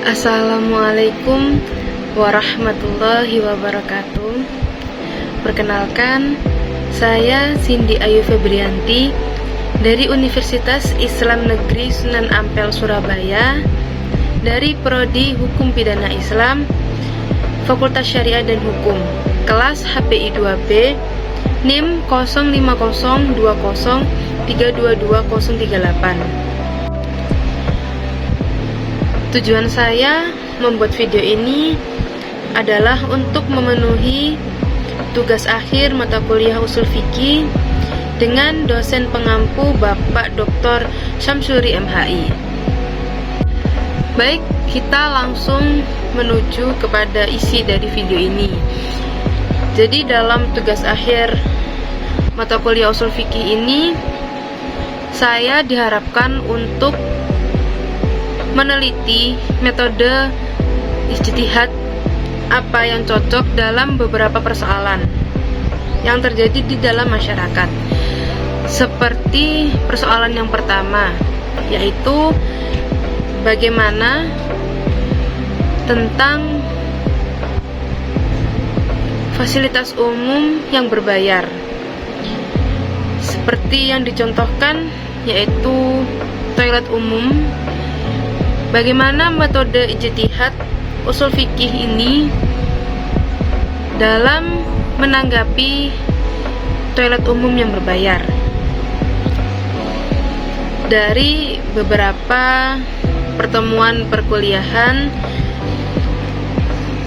Assalamualaikum warahmatullahi wabarakatuh. Perkenalkan, saya Cindy Ayu Febrianti dari Universitas Islam Negeri Sunan Ampel, Surabaya, dari Prodi Hukum Pidana Islam, Fakultas Syariah dan Hukum, kelas HPI 2B, NIM 050203220038. Tujuan saya membuat video ini adalah untuk memenuhi tugas akhir mata kuliah Ushul Fiqih dengan dosen pengampu Bapak Dr. Syamsuri MHI. Baik, kita langsung menuju kepada isi dari video ini. Jadi dalam tugas akhir mata kuliah Ushul Fiqih ini, saya diharapkan untuk meneliti metode ijtihad apa yang cocok dalam beberapa persoalan yang terjadi di dalam masyarakat. Seperti persoalan yang pertama, yaitu bagaimana tentang fasilitas umum yang berbayar. Seperti yang dicontohkan, yaitu toilet umum. Bagaimana metode ijtihad ushul fikih ini dalam menanggapi toilet umum yang berbayar? Dari beberapa pertemuan perkuliahan,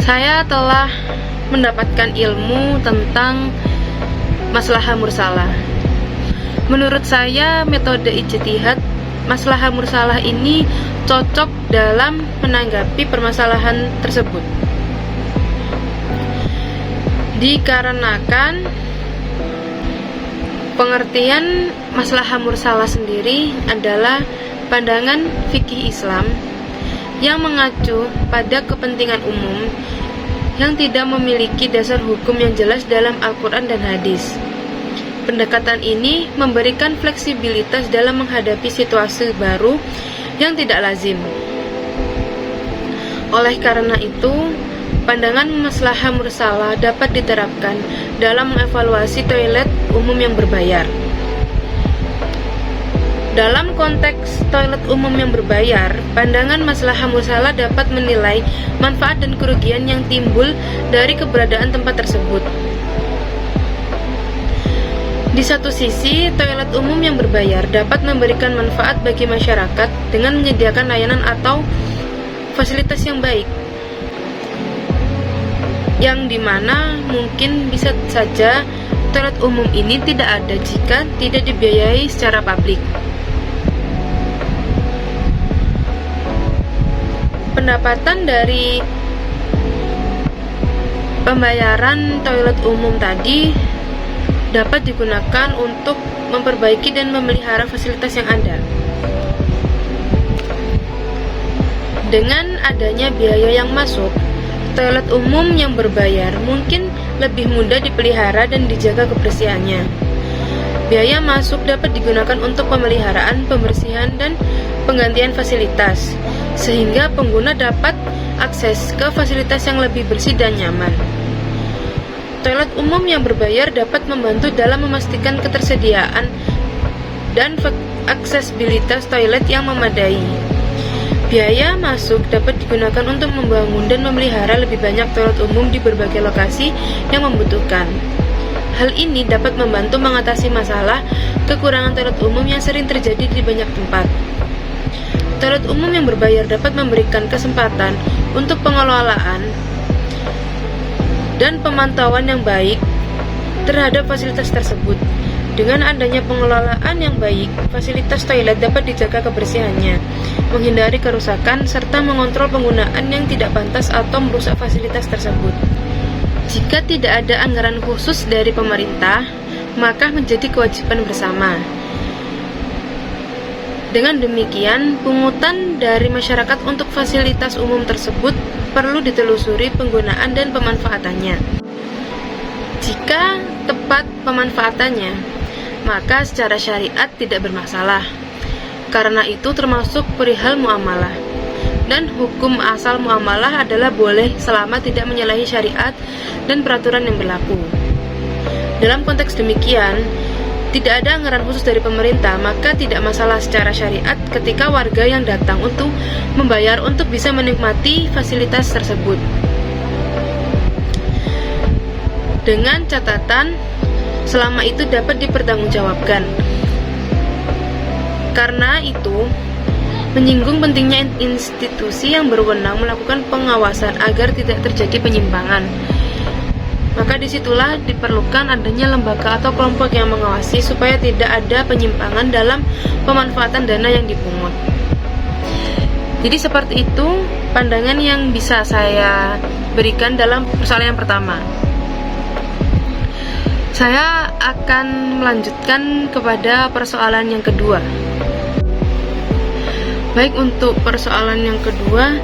saya telah mendapatkan ilmu tentang maslahah mursalah. Menurut saya, metode ijtihad maslahah mursalah ini cocok dalam menanggapi permasalahan tersebut. Dikarenakan pengertian maslahah mursalah sendiri adalah pandangan fikih Islam yang mengacu pada kepentingan umum yang tidak memiliki dasar hukum yang jelas dalam Al-Quran dan hadis. Pendekatan ini memberikan fleksibilitas dalam menghadapi situasi baru yang tidak lazim. Oleh karena itu, pandangan maslahah mursalah dapat diterapkan dalam mengevaluasi toilet umum yang berbayar. Dalam konteks toilet umum yang berbayar, pandangan maslahah mursalah dapat menilai manfaat dan kerugian yang timbul dari keberadaan tempat tersebut. Di satu sisi, toilet umum yang berbayar dapat memberikan manfaat bagi masyarakat dengan menyediakan layanan atau fasilitas yang baik, yang dimana mungkin bisa saja toilet umum ini tidak ada jika tidak dibiayai secara publik. Pendapatan dari pembayaran toilet umum tadi dapat digunakan untuk memperbaiki dan memelihara fasilitas yang ada. Dengan adanya biaya yang masuk, toilet umum yang berbayar mungkin lebih mudah dipelihara dan dijaga kebersihannya. Biaya masuk dapat digunakan untuk pemeliharaan, pembersihan, dan penggantian fasilitas, sehingga pengguna dapat akses ke fasilitas yang lebih bersih dan nyaman. Toilet umum yang berbayar dapat membantu dalam memastikan ketersediaan dan aksesibilitas toilet yang memadai. Biaya masuk dapat digunakan untuk membangun dan memelihara lebih banyak toilet umum di berbagai lokasi yang membutuhkan. Hal ini dapat membantu mengatasi masalah kekurangan toilet umum yang sering terjadi di banyak tempat. Toilet umum yang berbayar dapat memberikan kesempatan untuk pengelolaan dan pemantauan yang baik terhadap fasilitas tersebut. Dengan adanya pengelolaan yang baik, fasilitas toilet dapat dijaga kebersihannya, menghindari kerusakan, serta mengontrol penggunaan yang tidak pantas atau merusak fasilitas tersebut. Jika tidak ada anggaran khusus dari pemerintah, maka menjadi kewajiban bersama. Dengan demikian, pungutan dari masyarakat untuk fasilitas umum tersebut perlu ditelusuri penggunaan dan pemanfaatannya. Jika tepat pemanfaatannya, maka secara syariat tidak bermasalah. Karena itu termasuk perihal muamalah. dan hukum asal muamalah adalah boleh selama tidak menyalahi syariat dan peraturan yang berlaku. Dalam konteks demikian, tidak ada anggaran khusus dari pemerintah, maka tidak masalah secara syariat ketika warga yang datang untuk membayar untuk bisa menikmati fasilitas tersebut. Dengan catatan, selama itu dapat dipertanggungjawabkan. Karena itu, menyinggung pentingnya institusi yang berwenang melakukan pengawasan agar tidak terjadi penyimpangan. Maka disitulah diperlukan adanya lembaga atau kelompok yang mengawasi supaya tidak ada penyimpangan dalam pemanfaatan dana yang dipungut. Jadi seperti itu pandangan yang bisa saya berikan dalam persoalan yang pertama. Saya akan melanjutkan kepada persoalan yang kedua. Baik, untuk persoalan yang kedua,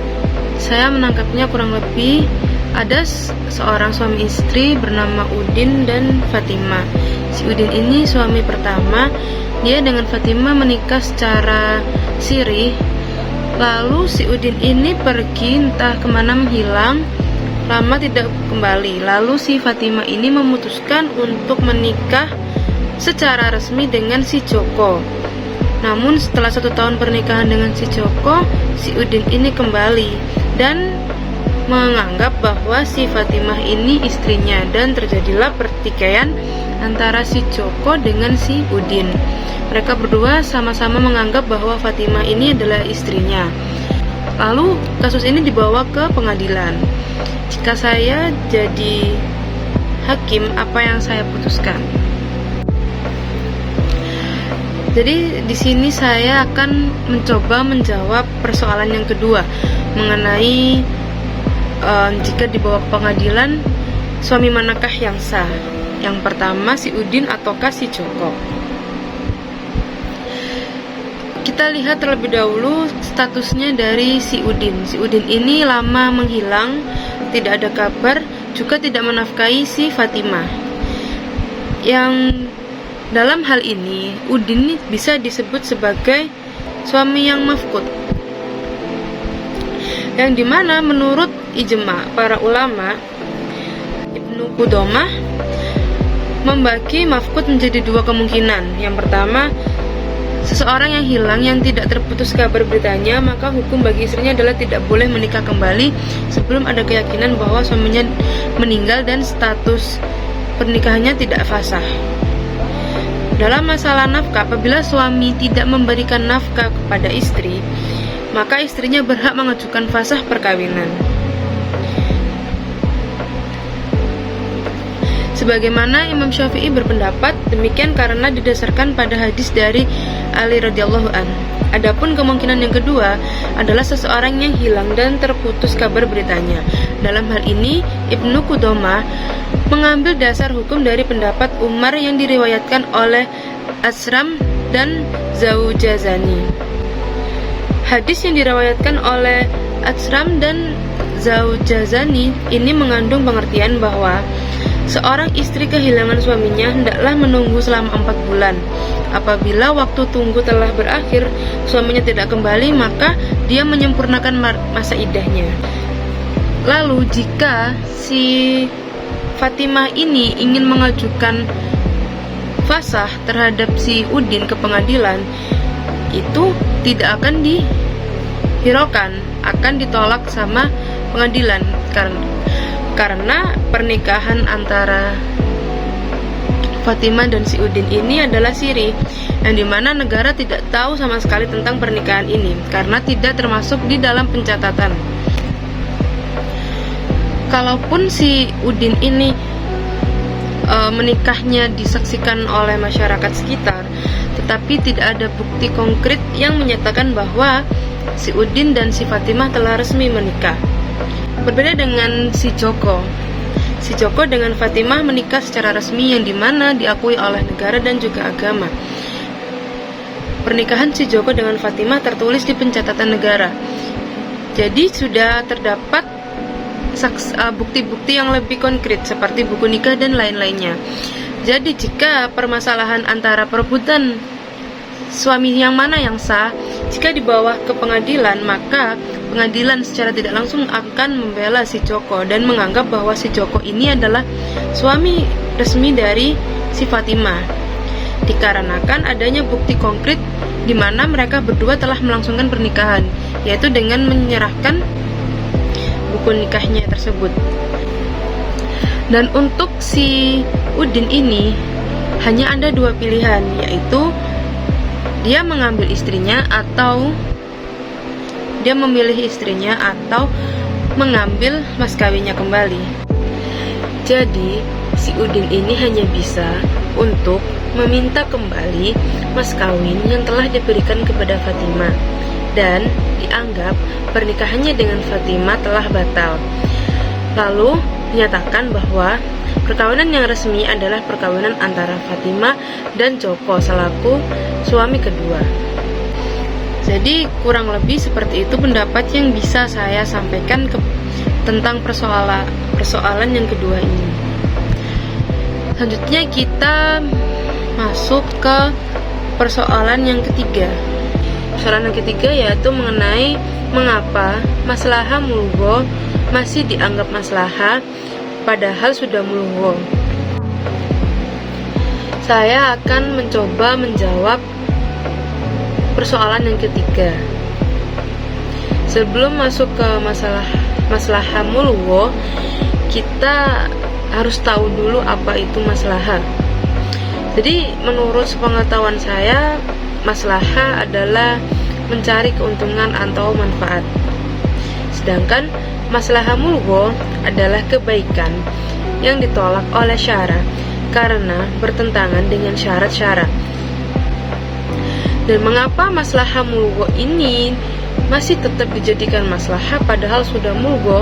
saya menangkapnya kurang lebih ada seorang suami istri bernama Udin dan Fatimah. Si Udin ini suami pertama. Dia dengan Fatimah menikah secara siri. Lalu si Udin ini pergi entah kemana, menghilang, lama tidak kembali. Lalu si Fatimah ini memutuskan untuk menikah secara resmi dengan si Joko. Namun setelah 1 tahun pernikahan dengan si Joko, si Udin ini kembali dan menganggap bahwa si Fatimah ini istrinya, dan terjadilah pertikaian antara si Joko dengan si Udin. Mereka berdua sama-sama menganggap bahwa Fatimah ini adalah istrinya. Lalu kasus ini dibawa ke pengadilan. Jika saya jadi hakim, apa yang saya putuskan? Jadi di sini saya akan mencoba menjawab persoalan yang kedua mengenai jika dibawa ke pengadilan, suami manakah yang sah? Yang pertama si Udin ataukah si Joko? Kita lihat terlebih dahulu statusnya dari si Udin. Si Udin ini lama menghilang, tidak ada kabar, juga tidak menafkahi si Fatimah. Yang dalam hal ini Udin bisa disebut sebagai suami yang mafqud, yang dimana menurut ijma para ulama, Ibnu Qudamah membagi mafqud menjadi 2 kemungkinan. Yang pertama, seseorang yang hilang yang tidak terputus kabar beritanya, maka hukum bagi istrinya adalah tidak boleh menikah kembali sebelum ada keyakinan bahwa suaminya meninggal dan status pernikahannya tidak fasah. Dalam masalah nafkah, apabila suami tidak memberikan nafkah kepada istri, maka istrinya berhak mengajukan fasah perkawinan. Sebagaimana Imam Syafi'i berpendapat demikian karena didasarkan pada hadis dari Ali radhiyallahu an. Adapun kemungkinan yang kedua adalah seseorang yang hilang dan terputus kabar beritanya. Dalam hal ini Ibnu Qudamah mengambil dasar hukum dari pendapat Umar yang diriwayatkan oleh Asram dan Zaujazani. Hadis yang diriwayatkan oleh Asram dan Zaujazani ini mengandung pengertian bahwa seorang istri kehilangan suaminya hendaklah menunggu selama 4 bulan. Apabila waktu tunggu telah berakhir, suaminya tidak kembali, maka dia menyempurnakan masa iddahnya. Lalu jika si Fatimah ini ingin mengajukan fasah terhadap si Udin ke pengadilan, itu tidak akan dihiraukan, akan ditolak sama pengadilan karena pernikahan antara Fatimah dan si Udin ini adalah siri, yang dimana negara tidak tahu sama sekali tentang pernikahan ini karena tidak termasuk di dalam pencatatan. Kalaupun si Udin ini menikahnya disaksikan oleh masyarakat sekitar, tetapi tidak ada bukti konkret yang menyatakan bahwa si Udin dan si Fatimah telah resmi menikah. Berbeda dengan si Joko. Si Joko dengan Fatimah menikah secara resmi yang dimana diakui oleh negara dan juga agama. Pernikahan si Joko dengan Fatimah tertulis di pencatatan negara. Jadi sudah terdapat bukti-bukti yang lebih konkret seperti buku nikah dan lain-lainnya. Jadi jika permasalahan antara perebutan suami yang mana yang sah. Jika dibawa ke pengadilan, maka pengadilan secara tidak langsung akan membela si Joko dan menganggap bahwa si Joko ini adalah suami resmi dari si Fatimah, dikarenakan adanya bukti konkret di mana mereka berdua telah melangsungkan pernikahan, yaitu dengan menyerahkan buku nikahnya tersebut. Dan untuk si Udin ini hanya ada dua pilihan, yaitu dia mengambil istrinya atau dia memilih istrinya atau mengambil mas kawinnya kembali. Jadi si Udin ini hanya bisa untuk meminta kembali mas kawin yang telah diberikan kepada Fatimah, dan dianggap pernikahannya dengan Fatimah telah batal. Lalu menyatakan bahwa perkawinan yang resmi adalah perkawinan antara Fatimah dan Joko selaku suami kedua. Jadi kurang lebih seperti itu pendapat yang bisa saya sampaikan tentang persoalan yang kedua ini. Selanjutnya kita masuk ke persoalan yang ketiga. Persoalan yang ketiga yaitu mengenai mengapa maslahah mulgho masih dianggap maslahah padahal sudah mulgho. Saya akan mencoba menjawab persoalan yang ketiga. Sebelum masuk ke maslahah mulgho, kita harus tahu dulu apa itu maslahah. Jadi menurut sepengetahuan saya, maslahah adalah mencari keuntungan atau manfaat. Sedangkan maslahah mulgho adalah kebaikan yang ditolak oleh syara karena bertentangan dengan syarat-syarat. Dan mengapa maslahah mulgho ini masih tetap dijadikan maslahah padahal sudah mulgho?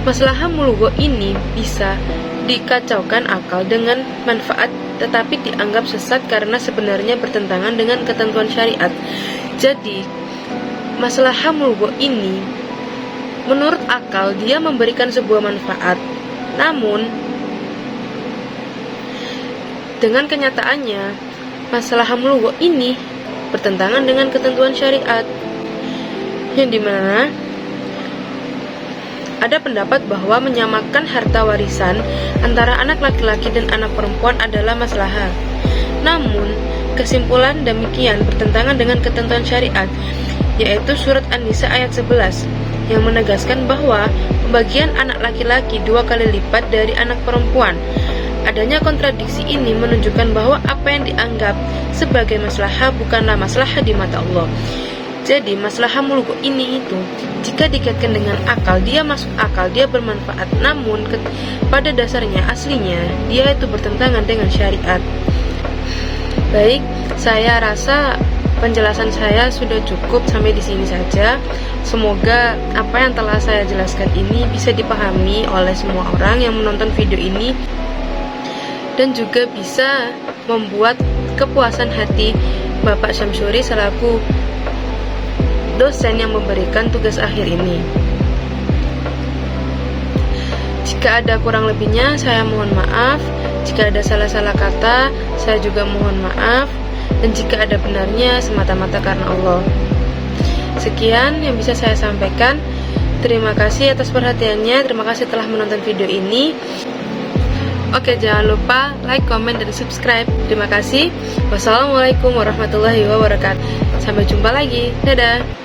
Maslahah mulgho ini bisa dikacaukan akal dengan manfaat tetapi dianggap sesat karena sebenarnya bertentangan dengan ketentuan syariat. Jadi maslahah mulgho ini menurut akal dia memberikan sebuah manfaat, namun dengan kenyataannya maslahah mulgho ini bertentangan dengan ketentuan syariat, yang dimana ada pendapat bahwa menyamakan harta warisan antara anak laki-laki dan anak perempuan adalah maslahah. Namun, kesimpulan demikian bertentangan dengan ketentuan syariat, yaitu surat An-Nisa ayat 11 yang menegaskan bahwa pembagian anak laki-laki 2 kali lipat dari anak perempuan. Adanya kontradiksi ini menunjukkan bahwa apa yang dianggap sebagai maslahah bukanlah maslahah di mata Allah. Jadi maslahah mulgho ini itu jika dikaitkan dengan akal, dia masuk akal, dia bermanfaat, namun pada dasarnya aslinya dia itu bertentangan dengan syariat. Baik, saya rasa penjelasan saya sudah cukup sampai di sini saja. Semoga apa yang telah saya jelaskan ini bisa dipahami oleh semua orang yang menonton video ini dan juga bisa membuat kepuasan hati Bapak Syamsuri selaku dosen yang memberikan tugas akhir ini. Jika ada kurang lebihnya, saya mohon maaf. Jika ada salah-salah kata, saya juga mohon maaf. Dan jika ada benarnya, semata-mata karena Allah. Sekian yang bisa saya sampaikan. Terima kasih atas perhatiannya. Terima kasih telah menonton video ini. Oke, jangan lupa like, comment, dan subscribe. Terima kasih. Wassalamualaikum warahmatullahi wabarakatuh. Sampai jumpa lagi. Dadah.